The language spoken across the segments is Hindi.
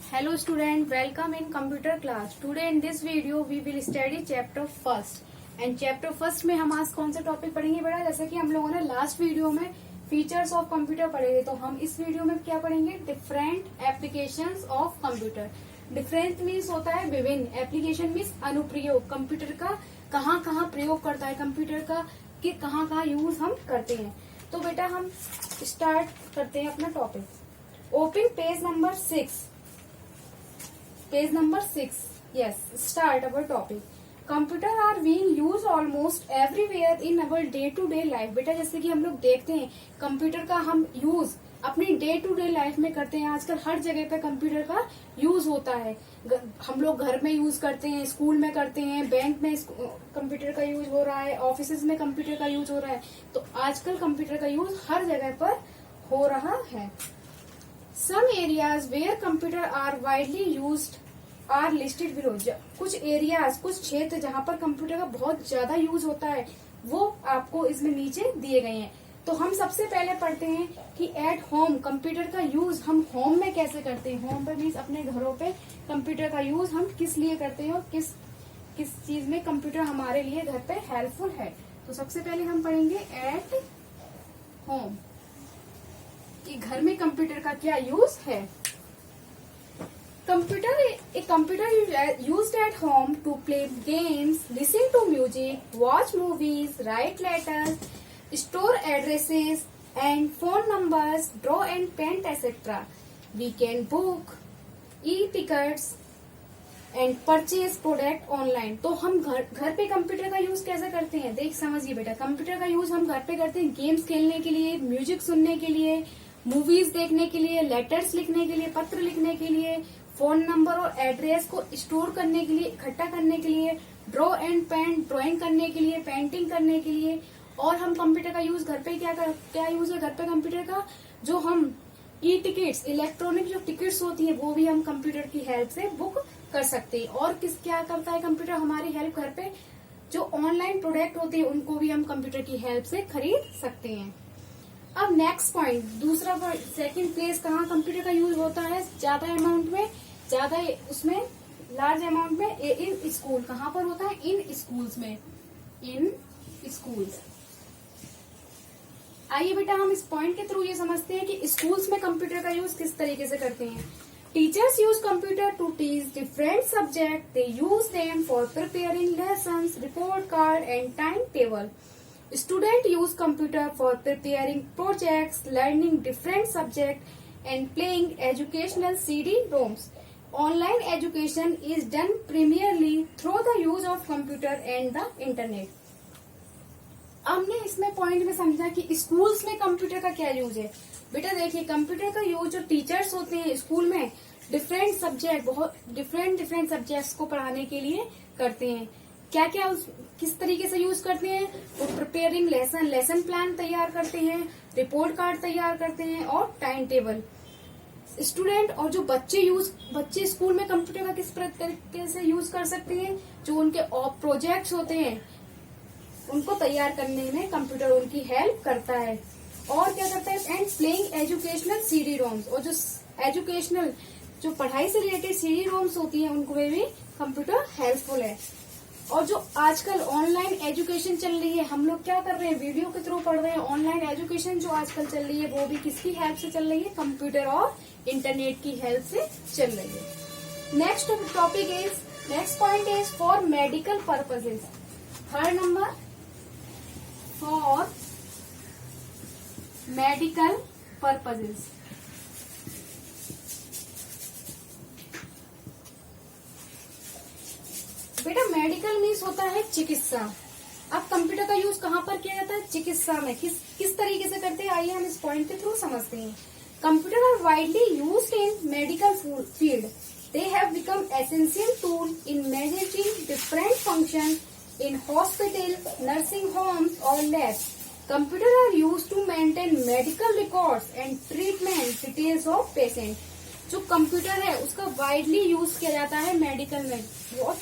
Hello student, welcome in computer class. Today in this video we will study chapter first. And chapter first में हम आज कौन सा टॉपिक पढ़ेंगे बेटा? जैसे कि हम लोगों ने लास्ट वीडियो में फीचर्स ऑफ कंप्यूटर पढ़े थे, तो हम इस वीडियो में क्या पढ़ेंगे? Different applications of computer. Different means होता है विभिन्न, एप्लीकेशन मीन्स अनुप्रयोग. कंप्यूटर का कहाँ कहाँ प्रयोग करता है, कंप्यूटर का कि कहाँ कहाँ यूज हम करते हैं. तो बेटा हम स्टार्ट करते हैं अपना topic. Open page number 6. Page number 6. Yes, start our topic. Computer are being used almost everywhere in our day to day life. बेटा जैसे कि हम लोग देखते हैं कंप्यूटर का हम यूज अपनी डे टू डे लाइफ में करते हैं. आजकल हर जगह पे कंप्यूटर का यूज होता है. हम लोग घर में यूज करते हैं, स्कूल में करते हैं, बैंक में कंप्यूटर का यूज हो रहा है, ऑफिस में कंप्यूटर का यूज हो रहा है. तो आजकल कंप्यूटर का यूज हर जगह पर हो रहा है. Some areas where computer are widely used are listed below. कुछ एरियाज, कुछ क्षेत्र जहाँ पर कंप्यूटर का बहुत ज्यादा यूज होता है वो आपको इसमें नीचे दिए गए हैं. तो हम सबसे पहले पढ़ते हैं कि एट होम कंप्यूटर का यूज हम होम में कैसे करते हैं. होम पर मीन्स अपने घरों पे कंप्यूटर का यूज हम किस लिए करते हैं और किस किस चीज में कंप्यूटर हमारे लिए घर पे हेल्पफुल है. तो सबसे पहले हम पढ़ेंगे एट होम कि घर में कंप्यूटर का क्या यूज है. Computer is used at home to play games, listen to music, watch movies, write letters, store addresses and phone numbers, draw and paint, etc. We can book e-tickets and purchase product online. तो हम घर पे कंप्यूटर का यूज कैसे करते हैं? देख समझिए बेटा, कंप्यूटर का यूज हम घर पे करते हैं गेम्स खेलने के लिए, म्यूजिक सुनने के लिए, मूवीज देखने के लिए, लेटर्स लिखने के लिए, पत्र लिखने के लिए, फोन नंबर और एड्रेस को स्टोर करने के लिए, इकट्ठा करने के लिए, ड्रॉ एंड पेंट ड्राइंग करने के लिए, पेंटिंग करने के लिए. और हम कंप्यूटर का यूज घर पे क्या यूज है घर पे कंप्यूटर का? जो हम ई टिकट्स, इलेक्ट्रॉनिक जो टिकट्स होती है वो भी हम कंप्यूटर की हेल्प से बुक कर सकते हैं. और क्या करता है कंप्यूटर हमारी हेल्प? घर पे जो ऑनलाइन प्रोडक्ट होते हैं उनको भी हम कंप्यूटर की हेल्प से खरीद सकते हैं. अब नेक्स्ट पॉइंट, दूसरा सेकंड प्लेस कहाँ कंप्यूटर का यूज होता है ज्यादा अमाउंट में, ज्यादा उसमें लार्ज अमाउंट में? In school. कहाँ पर होता है? इन स्कूल्स में. इन स्कूल्स. आइए बेटा हम इस पॉइंट के थ्रू ये समझते हैं कि स्कूल्स में कंप्यूटर का यूज किस तरीके से करते हैं. Teachers use computer to teach different subject. They use them for preparing lessons, report card and time table. Students use computer for preparing projects, learning different subjects, and playing educational CD-ROMs. Online education is done primarily through the use of computer and the internet. हमने इसमें पॉइंट में समझा कि स्कूल्स में कंप्यूटर का क्या यूज है. बेटा देखिए कंप्यूटर का यूज जो टीचर्स होते हैं स्कूल में डिफरेंट सब्जेक्ट्स को पढ़ाने के लिए करते हैं. क्या क्या किस तरीके से यूज करते हैं? वो प्रिपेयरिंग लेसन प्लान तैयार करते हैं, रिपोर्ट कार्ड तैयार करते हैं और टाइम टेबल. स्टूडेंट और जो बच्चे स्कूल में कंप्यूटर का किस तरीके से यूज कर सकते हैं? जो उनके प्रोजेक्ट्स होते हैं उनको तैयार करने में कंप्यूटर उनकी हेल्प करता है. और क्या करता है? And playing educational CD-ROMs. और जो एजुकेशनल जो पढ़ाई से रिलेटेड CD-ROMs होती है उनको भी कंप्यूटर हेल्पफुल है. और जो आजकल ऑनलाइन एजुकेशन चल रही है, हम लोग क्या कर रहे हैं? वीडियो के थ्रू पढ़ रहे हैं. ऑनलाइन एजुकेशन जो आजकल चल रही है वो भी किसकी हेल्प से चल रही है? कंप्यूटर और इंटरनेट की हेल्प से चल रही है. Next point is for medical purposes. Third number, for medical purposes. बेटा मेडिकल मीन्स होता है चिकित्सा. अब कंप्यूटर का यूज कहाँ पर किया जाता है? चिकित्सा में. किस तरीके से करते हैं आइए हम इस पॉइंट के थ्रू समझते हैं. Computer are widely used in medical field. They have become essential tool in managing different function in hospital, nursing homes और labs. Computer are use to maintain medical records and treatment details of patient. जो कंप्यूटर है उसका वाइडली यूज किया जाता है मेडिकल में, बहुत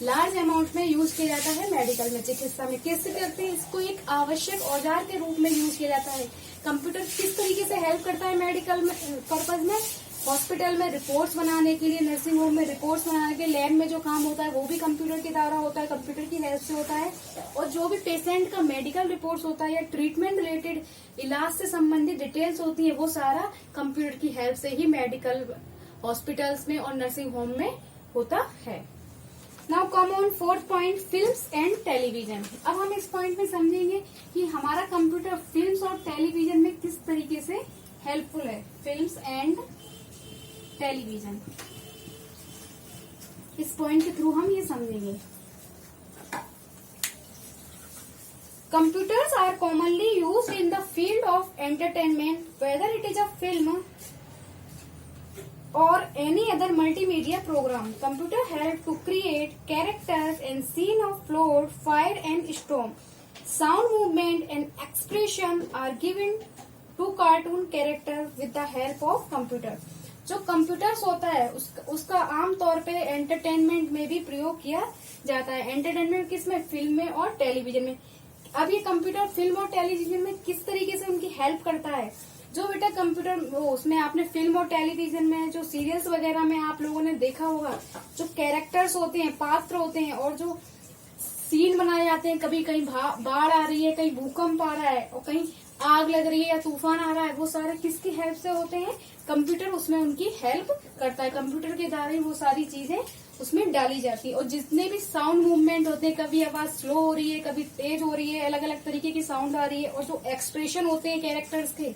लार्ज अमाउंट में यूज किया जाता है मेडिकल में, चिकित्सा में. कैसे करते हैं? इसको एक आवश्यक औजार के रूप में यूज किया जाता है. कंप्यूटर किस तरीके से हेल्प करता है मेडिकल पर्पज में? हॉस्पिटल में रिपोर्ट्स बनाने के लिए, नर्सिंग होम में रिपोर्ट्स बनाने के, लैब में जो काम होता है वो भी कंप्यूटर के द्वारा होता है, कंप्यूटर की हेल्प से होता है। और जो भी पेशेंट का मेडिकल रिपोर्ट्स होता है या ट्रीटमेंट रिलेटेड इलाज से संबंधित डिटेल्स होती है वो सारा कंप्यूटर की हेल्प से ही मेडिकल हॉस्पिटल्स में और नर्सिंग होम में होता है। Now come on fourth point, films and television. अब हम इस पॉइंट में समझेंगे कि हमारा कंप्यूटर फिल्म्स और टेलीविजन में किस तरीके से हेल्पफुल है। फिल्म्स एंड टेलीविजन, इस पॉइंट के थ्रू हम ये समझेंगे। Computers are commonly used in the field of entertainment, whether it is a film or any other multimedia program. Computer help to create characters and scene of flood, fire and storm. Sound movement and expression are given to cartoon characters with the help of computer. जो कंप्यूटर्स होता है उसका आम तौर पे एंटरटेनमेंट में भी प्रयोग किया जाता है। एंटरटेनमेंट किसमें? फिल्म में और टेलीविजन में। अब ये कंप्यूटर फिल्म और टेलीविजन में किस तरीके से उनकी हेल्प करता है? जो बेटा कंप्यूटर उसमें आपने फिल्म और टेलीविजन में जो सीरियल्स वगैरह में आप लोगों ने देखा होगा, जो कैरेक्टर्स होते हैं, पात्र होते हैं और जो सीन बनाए जाते हैं, कभी कहीं बाढ़ आ रही है, कहीं भूकंप आ रहा है और कहीं आग लग रही है या तूफान आ रहा है, वो सारे किसकी हेल्प से होते हैं? कंप्यूटर उसमें उनकी हेल्प करता है। कंप्यूटर के द्वारा ही वो सारी चीजें उसमें डाली जाती है। और जितने भी साउंड मूवमेंट होते हैं, कभी आवाज स्लो हो रही है, कभी तेज हो रही है, अलग अलग तरीके की साउंड आ रही है, और जो एक्सप्रेशन होते हैं कैरेक्टर्स के,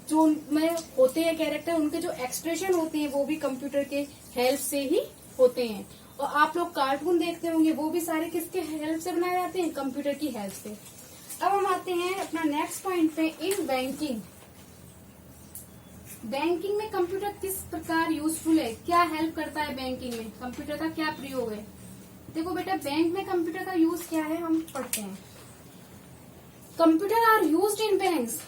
जो उनमें होते हैं कैरेक्टर, उनके जो एक्सप्रेशन होते हैं वो भी कंप्यूटर के हेल्प से ही होते हैं। और आप लोग कार्टून देखते होंगे, वो भी सारे किसके हेल्प से बनाए जाते हैं? कंप्यूटर की हेल्प से। अब हम आते हैं अपना नेक्स्ट पॉइंट पे, इन बैंकिंग। बैंकिंग में कंप्यूटर किस प्रकार यूजफुल है? क्या हेल्प करता है बैंकिंग में? कंप्यूटर का क्या प्रयोग है? देखो बेटा, बैंक में कंप्यूटर का यूज क्या है, हम पढ़ते हैं। Computer are used in banks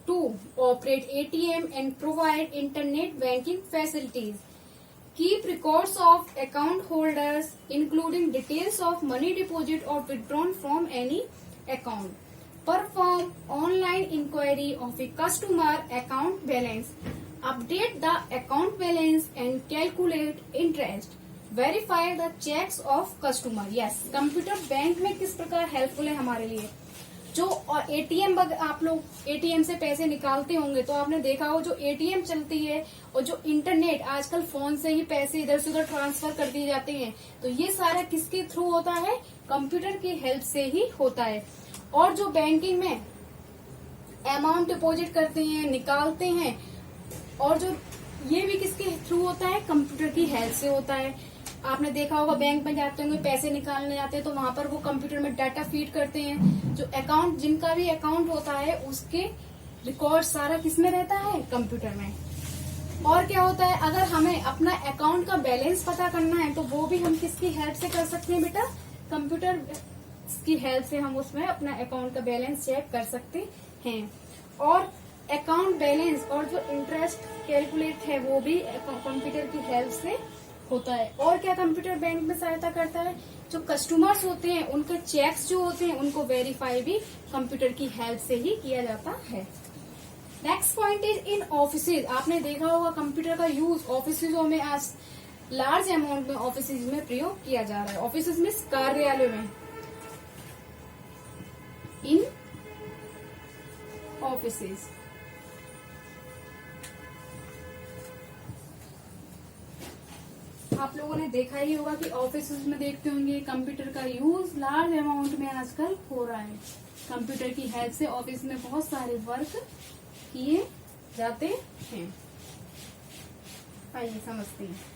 to operate ATM and provide internet banking facilities, keep records of account holders including details of money deposit और withdrawn from any account, perform online inquiry of a customer account balance, update the account balance and calculate interest, verify the checks of customer. Yes, computer bank में किस प्रकार हेल्पफुल है हमारे लिए? जो एटीएम, आप लोग एटीएम से पैसे निकालते होंगे तो आपने देखा हो, जो एटीएम चलती है और जो इंटरनेट, आजकल फोन से ही पैसे इधर से उधर ट्रांसफर कर दिए जाते हैं, तो ये सारा किसके थ्रू होता है? कंप्यूटर की हेल्प से ही होता है। और जो बैंकिंग में अमाउंट डिपॉजिट करते हैं, निकालते हैं, और जो ये भी किसके थ्रू होता है? कंप्यूटर की हेल्प से होता है। आपने देखा होगा, बैंक में जाते होंगे, पैसे निकालने जाते हैं तो वहां पर वो कंप्यूटर में डाटा फीड करते हैं। जो अकाउंट, जिनका भी अकाउंट होता है उसके रिकॉर्ड सारा किसमें रहता है? कंप्यूटर में। और क्या होता है, अगर हमें अपना अकाउंट का बैलेंस पता करना है तो वो भी हम किसकी हेल्प से कर सकते हैं बेटा? कंप्यूटर की हेल्प से हम उसमें अपना अकाउंट का बैलेंस चेक कर सकते हैं। और अकाउंट बैलेंस और जो इंटरेस्ट कैलकुलेट है वो भी कंप्यूटर की हेल्प से होता है। और क्या कंप्यूटर बैंक में सहायता करता है? जो कस्टमर्स होते हैं उनके चेक्स जो होते हैं उनको वेरीफाई भी कंप्यूटर की हेल्प से ही किया जाता है। Next point is in offices. आपने देखा होगा कंप्यूटर का यूज ऑफिसों में आज लार्ज अमाउंट में ऑफिसेज में प्रयोग किया जा रहा है। ऑफिसेज में कार्यालय में, इन ऑफिसेज। आप लोगों ने देखा ही होगा कि ऑफिस में देखते होंगे कंप्यूटर का यूज लार्ज अमाउंट में आजकल हो रहा है। कंप्यूटर की हेल्प से ऑफिस में बहुत सारे वर्क किए जाते हैं। आइए समझते हैं।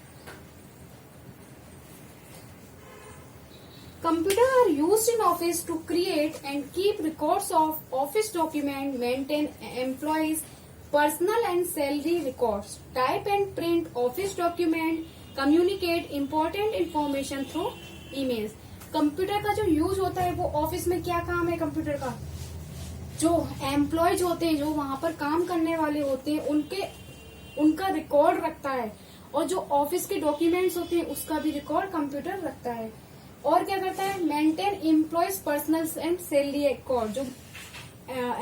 Computer are used in office to create and keep records of office document, maintain employees' personal and salary records, type and print office document, communicate important information through emails. Computer का जो यूज होता है वो ऑफिस में क्या काम है कंप्यूटर का? जो एम्प्लॉयज होते हैं, जो वहां पर काम करने वाले होते हैं, उनका रिकॉर्ड रखता है। और जो ऑफिस के डॉक्यूमेंट्स होते हैं उसका भी रिकॉर्ड कंप्यूटर रखता है। और क्या करता है? Maintain employees personal and salary record. जो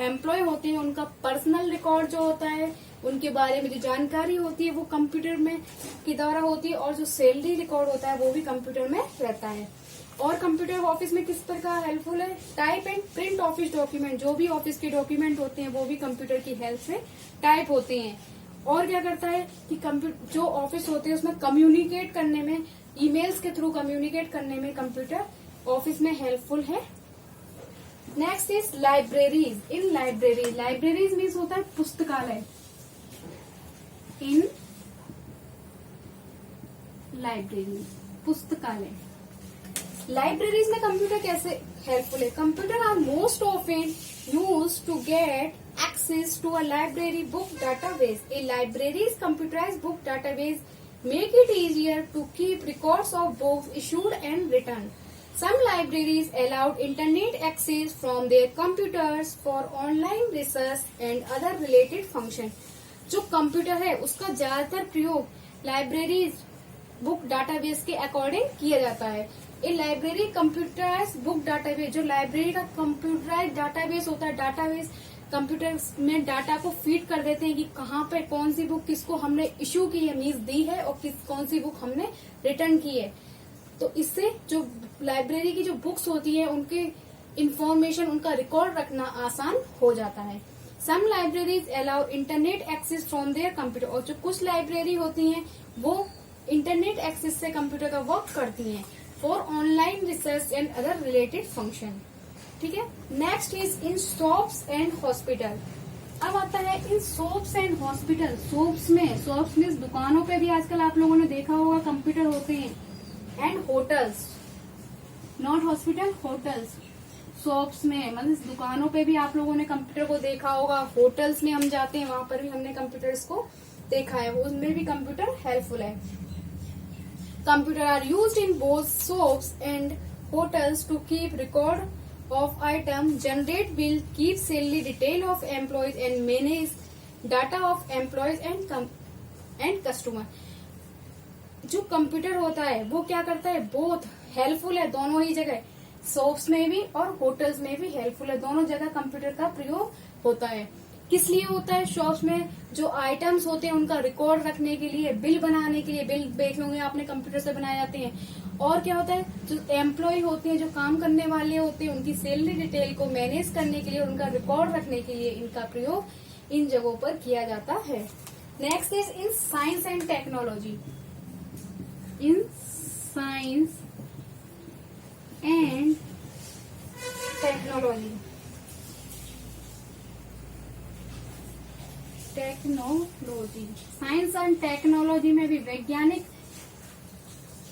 एम्प्लॉय होते हैं उनका पर्सनल रिकॉर्ड जो होता है, उनके बारे में जो जानकारी होती है वो कंप्यूटर में के द्वारा होती है, और जो सैलरी रिकॉर्ड होता है वो भी कंप्यूटर में रहता है। और कंप्यूटर ऑफिस में किस प्रकार हेल्पफुल है? Type and print office document, जो भी ऑफिस के डॉक्यूमेंट होते हैं वो भी कंप्यूटर की हेल्प से टाइप होते हैं। और क्या करता है कि कंप्यूटर जो ऑफिस होते हैं उसमें कम्युनिकेट करने में, ईमेल्स के थ्रू कम्युनिकेट करने में कंप्यूटर ऑफिस में हेल्पफुल है। Next is libraries. In libraries means होता है पुस्तकालय। इन लाइब्रेरी पुस्तकालय। लाइब्रेरीज में कंप्यूटर कैसे हेल्पफुल है? Computer are most often used to get access to a library book database. A library's computerized book database make it easier to keep records of books issued and returned. Some libraries allowed internet access from their computers for online research and other related functions. जो कंप्यूटर है उसका ज्यादातर प्रयोग लाइब्रेरीज बुक डाटाबेस के अकॉर्डिंग किया जाता है। ए लाइब्रेरी कंप्यूटराइज्ड बुक डाटाबेस, जो लाइब्रेरी का कंप्यूटराइज्ड डाटाबेस होता है, डाटाबेस कंप्यूटर में डाटा को फीड कर देते हैं कि कहाँ पे कौन सी बुक किसको हमने इश्यू की है, मीन्स दी है, और कौन सी बुक हमने रिटर्न की है। तो इससे जो लाइब्रेरी की जो बुक्स होती है उनके इंफॉर्मेशन, उनका रिकॉर्ड रखना आसान हो जाता है। Some libraries allow internet access from their computer, और जो कुछ लाइब्रेरी होती हैं वो इंटरनेट एक्सेस से कंप्यूटर का वर्क करती हैं for online research and other related function. ठीक है। Next is in shops and hospital. अब आता है in shops and hospital. Shops में दुकानों पे भी आजकल आप लोगों ने देखा होगा कंप्यूटर होते हैं। And hotels, not hospital, hotels. Shops में मतलब दुकानों पे भी आप लोगों ने कंप्यूटर को देखा होगा। होटल्स में हम जाते हैं वहां पर भी हमने कंप्यूटर्स को देखा है, उसमें भी कंप्यूटर हेल्पफुल है। Computer are used in both shops and hotels to keep record of item, generate bill, keep salary detail of employees and manage data of employees and customer. जो कंप्यूटर होता है वो क्या करता है? बोथ हेल्पफुल है दोनों ही जगह, शॉप्स में भी और होटल्स में भी हेल्पफुल है। दोनों जगह कंप्यूटर का प्रयोग होता है। किस लिए होता है? शॉप्स में जो आइटम्स होते हैं उनका रिकॉर्ड रखने के लिए, बिल बनाने के लिए, बिल देख लोगे आपने कंप्यूटर से बनाए जाते हैं। और क्या होता है? जो एम्प्लॉय होते हैं, जो काम करने वाले होते हैं, उनकी सैलरी डिटेल को मैनेज करने के लिए, उनका रिकॉर्ड रखने के लिए इनका प्रयोग इन जगहों पर किया जाता है। Next is in science and technology. In science and technology, science and technology में भी, वैज्ञानिक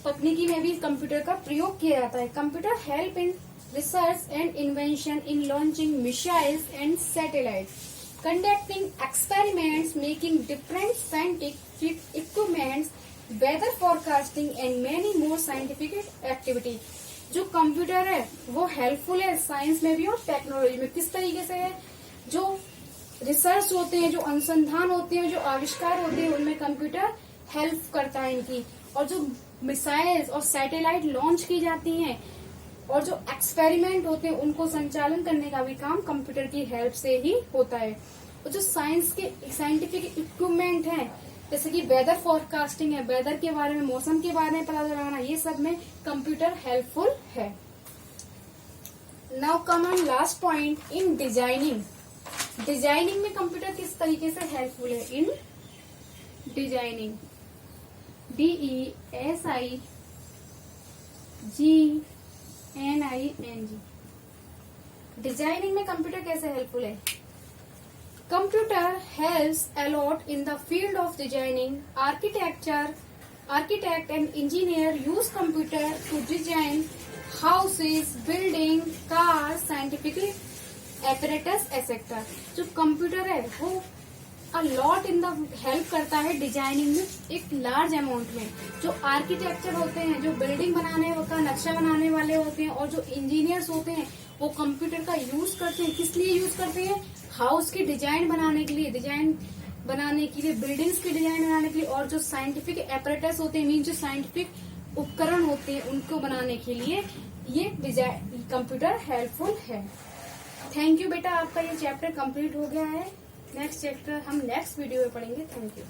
तकनीकी में भी कंप्यूटर का प्रयोग किया जाता है। Computer help in research and invention in launching missiles and satellite, conducting experiments, making different scientific equipments, weather forecasting and many more scientific activity. जो कंप्यूटर है वो हेल्पफुल है साइंस में भी और टेक्नोलॉजी में। किस तरीके से है? जो रिसर्च होते हैं, जो अनुसंधान होते हैं, जो आविष्कार होते हैं, उनमें कंप्यूटर हेल्प करता है इनकी। और जो मिसाइल्स और सैटेलाइट लॉन्च की जाती हैं और जो एक्सपेरिमेंट होते हैं उनको संचालन करने का भी काम कंप्यूटर की हेल्प से ही होता है। और जो साइंस के साइंटिफिक इक्विपमेंट हैं, जैसे कि वेदर फोरकास्टिंग है, वेदर के बारे में, मौसम के बारे में पता लगाना, ये सब में कंप्यूटर हेल्पफुल है। Now come on last point, in designing. Designing में कंप्यूटर किस तरीके से हेल्पफुल है? इन डिजाइनिंग, DESIGNING, डिजाइनिंग में कंप्यूटर कैसे हेल्पफुल है? Computer helps a lot in the field of designing. Architect and engineer use computer to design houses, building, cars, scientific apparatus, etc. जो कंप्यूटर है वो a lot in the help करता है डिजाइनिंग में एक लार्ज अमाउंट में। जो आर्किटेक्चर होते हैं, जो बिल्डिंग बनाने का नक्शा बनाने वाले होते हैं, और जो इंजीनियर्स होते हैं वो कंप्यूटर का यूज करते हैं। किस लिए यूज करते हैं? हाउस की डिजाइन बनाने के लिए, बिल्डिंग्स की डिजाइन बनाने के लिए, और जो साइंटिफिक एपरेटस होते हैं, मीन जो साइंटिफिक उपकरण होते हैं उनको बनाने के लिए ये कंप्यूटर हेल्पफुल है। थैंक यू बेटा, आपका ये चैप्टर कंप्लीट हो गया है। नेक्स्ट चैप्टर हम नेक्स्ट वीडियो में पढ़ेंगे। Thank you.